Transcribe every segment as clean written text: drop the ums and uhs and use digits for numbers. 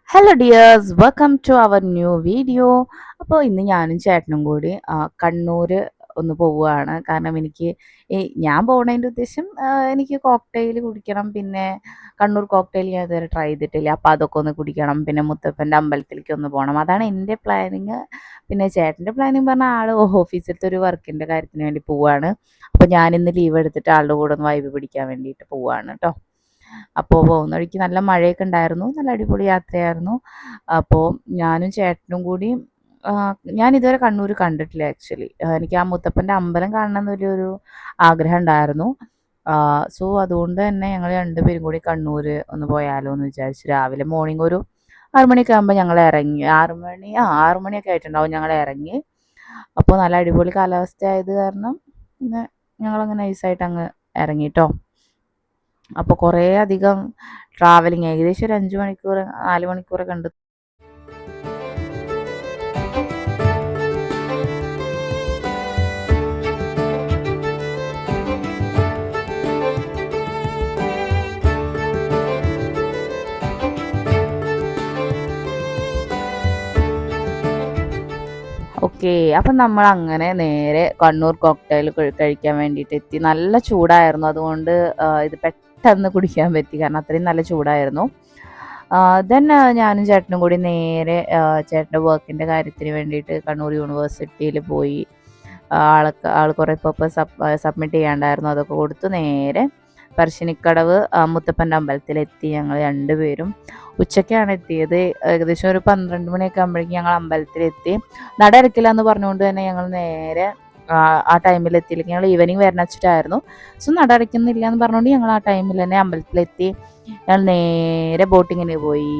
Hello dears, welcome to our new video. അപ്പോൾ ഇന്ന് ഞാനും ചേട്ടനും കൂടി കണ്ണൂർ ഒന്ന് പോവുകയാണ്. കാരണം ഞാൻ പോകുന്നതിൻ്റെ ഉദ്ദേശം എനിക്ക് കോക്ടെയിൽ കുടിക്കണം. പിന്നെ കണ്ണൂർ കോക്ടെയിൽ ഞാൻ ഇതുവരെ ട്രൈ ചെയ്തിട്ടില്ല. അപ്പോൾ അതൊക്കെ ഒന്ന് കുടിക്കണം. പിന്നെ മുത്തപ്പൻ്റെ അമ്പലത്തിലേക്ക് ഒന്ന് പോകണം. അതാണ് എൻ്റെ പ്ലാനിങ്. പിന്നെ ചേട്ടൻ്റെ പ്ലാനിങ് പറഞ്ഞാൽ ആൾ ഓഫീസിലത്തെ ഒരു വർക്കിൻ്റെ കാര്യത്തിന് വേണ്ടി പോവുകയാണ്. അപ്പോൾ ഞാനിന്ന് ലീവ് എടുത്തിട്ട് ആളുടെ കൂടെ ഒന്ന് വൈബ് പിടിക്കാൻ വേണ്ടിയിട്ട് പോവുകയാണ് കേട്ടോ. അപ്പോൾ പോകുന്ന വഴിക്ക് നല്ല മഴയൊക്കെ ഉണ്ടായിരുന്നു. നല്ല അടിപൊളി യാത്രയായിരുന്നു. അപ്പോൾ ഞാനും ചേട്ടനും കൂടി ഞാൻ ഇതുവരെ കണ്ണൂർ കണ്ടിട്ടില്ല ആക്ച്വലി. എനിക്ക് ആ മുത്തപ്പൻ്റെ അമ്പലം കാണണം എന്നൊരു ആഗ്രഹം ഉണ്ടായിരുന്നു. സോ അതുകൊണ്ട് തന്നെ ഞങ്ങൾ രണ്ടുപേരും കൂടി കണ്ണൂർ ഒന്ന് പോയാലോ എന്ന് വിചാരിച്ചു. രാവിലെ മോർണിംഗ് ഒരു 6 മണിയൊക്കെ ആകുമ്പോൾ ഞങ്ങൾ ഇറങ്ങി. 6 മണിയൊക്കെ ആയിട്ടുണ്ടാവും ഞങ്ങൾ ഇറങ്ങി. അപ്പോൾ നല്ല അടിപൊളി കാലാവസ്ഥ ആയത് കാരണം പിന്നെ ഞങ്ങളങ്ങനെ നൈസായിട്ട് അങ്ങ് ഇറങ്ങിട്ടോ. അപ്പോൾ കുറേ അധികം ട്രാവലിംഗ് ഏകദേശം ഒരു 5 മണിക്കൂർ 4 മണിക്കൂറൊക്കെ ഉണ്ട്. ഓക്കെ, അപ്പം നമ്മൾ അങ്ങനെ നേരെ കണ്ണൂർ കോക്ടെയിൽ കഴിക്കാൻ വേണ്ടിയിട്ട് എത്തി. നല്ല ചൂടായിരുന്നു, അതുകൊണ്ട് ഇത് പെട്ടെന്ന് കുടിക്കാൻ പറ്റി, കാരണം അത്രയും നല്ല ചൂടായിരുന്നു. ദെൻ ഞാനും ചേട്ടനും കൂടി നേരെ ചേട്ടൻ്റെ വർക്കിൻ്റെ കാര്യത്തിന് വേണ്ടിയിട്ട് കണ്ണൂർ യൂണിവേഴ്സിറ്റിയിൽ പോയി. ആൾ കുറേ പേപ്പർ സബ്മിറ്റ് ചെയ്യാണ്ടായിരുന്നു, അതൊക്കെ കൊടുത്തു നേരെ പറശ്ശിനിക്കടവ് മുത്തപ്പൻ്റെ അമ്പലത്തിലെത്തി. ഞങ്ങൾ രണ്ടുപേരും ഉച്ചയ്ക്കാണ് എത്തിയത്. ഏകദേശം ഒരു 12 മണിയൊക്കെ ആകുമ്പോഴേക്കും ഞങ്ങൾ അമ്പലത്തിലെത്തി. നട അടയ്ക്കില്ല എന്ന് പറഞ്ഞുകൊണ്ട് തന്നെ ഞങ്ങൾ നേരെ ആ ടൈമിൽ എത്തിയില്ലെങ്കിൽ ഞങ്ങൾ ഈവനിങ് വരണം വെച്ചിട്ടായിരുന്നു. സോ നട അടയ്ക്കുന്നില്ല എന്ന് പറഞ്ഞുകൊണ്ട് ഞങ്ങൾ ആ ടൈമിൽ തന്നെ അമ്പലത്തിലെത്തി. ഞങ്ങൾ നേരെ ബോട്ടിങ്ങിന് പോയി.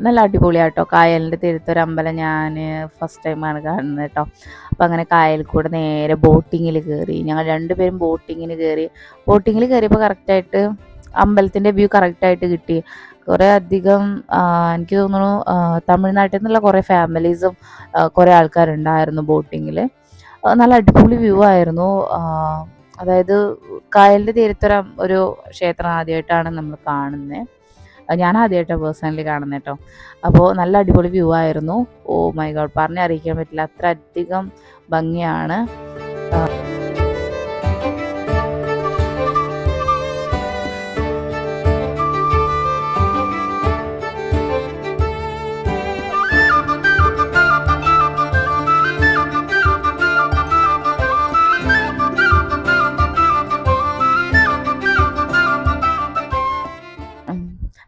നല്ല അടിപൊളിയാട്ടോ. കായലിൻ്റെ തീരത്തൊരമ്പലം ഞാൻ ഫസ്റ്റ് ടൈമാണ് കാണുന്നത് കേട്ടോ. അപ്പോൾ അങ്ങനെ കായൽ കൂടെ നേരെ ബോട്ടിങ്ങിൽ കയറി. ഞങ്ങൾ രണ്ടുപേരും ബോട്ടിങ്ങിന് കയറി. ബോട്ടിങ്ങിൽ കയറിയപ്പോൾ കറക്റ്റായിട്ട് അമ്പലത്തിൻ്റെ വ്യൂ കറക്റ്റായിട്ട് കിട്ടി. കുറേ അധികം എനിക്ക് തോന്നുന്നു തമിഴ്നാട്ടിൽ നിന്നുള്ള കുറേ ഫാമിലീസും കുറേ ആൾക്കാരുണ്ടായിരുന്നു ബോട്ടിങ്ങിൽ. നല്ല അടിപൊളി വ്യൂ ആയിരുന്നു. അതായത് കായലിൻ്റെ തീരത്തൊരു ക്ഷേത്രം ആദ്യമായിട്ടാണ് നമ്മൾ കാണുന്നത്. ഞാൻ ആദ്യമായിട്ടാണ് പേഴ്സണലി കാണുന്നത് കേട്ടോ. അപ്പോൾ നല്ല അടിപൊളി വ്യൂ ആയിരുന്നു. ഓ മൈ ഗോഡ്, പറഞ്ഞറിയിക്കാൻ പറ്റില്ല, അത്ര അധികം ഭംഗിയാണ്.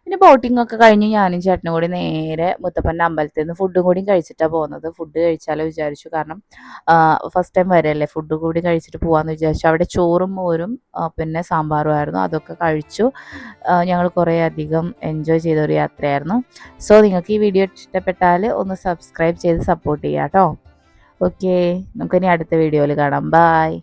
പിന്നെ ബോട്ടിംഗ് ഒക്കെ കഴിഞ്ഞ് ഞാനും ചേട്ടനും കൂടി നേരെ മുത്തപ്പൻ്റെ അമ്പലത്തിൽ നിന്ന് ഫുഡും കൂടി കഴിച്ചിട്ടാണ് പോകുന്നത്. ഫുഡ് കഴിച്ചാലോ വിചാരിച്ചു, കാരണം ഫസ്റ്റ് ടൈം വരെയല്ലേ, ഫുഡ് കൂടി കഴിച്ചിട്ട് പോകാമെന്ന് വിചാരിച്ചു. അവിടെ ചോറും മോരും പിന്നെ സാമ്പാറും ആയിരുന്നു, അതൊക്കെ കഴിച്ചു. ഞങ്ങൾ കുറേ അധികം എൻജോയ് ചെയ്തൊരു യാത്രയായിരുന്നു. സോ നിങ്ങൾക്ക് ഈ വീഡിയോ ഇഷ്ടപ്പെട്ടാൽ ഒന്ന് സബ്സ്ക്രൈബ് ചെയ്ത് സപ്പോർട്ട് ചെയ്യാം കേട്ടോ. ഓക്കെ, നമുക്കിനി അടുത്ത വീഡിയോയിൽ കാണാം. ബൈ.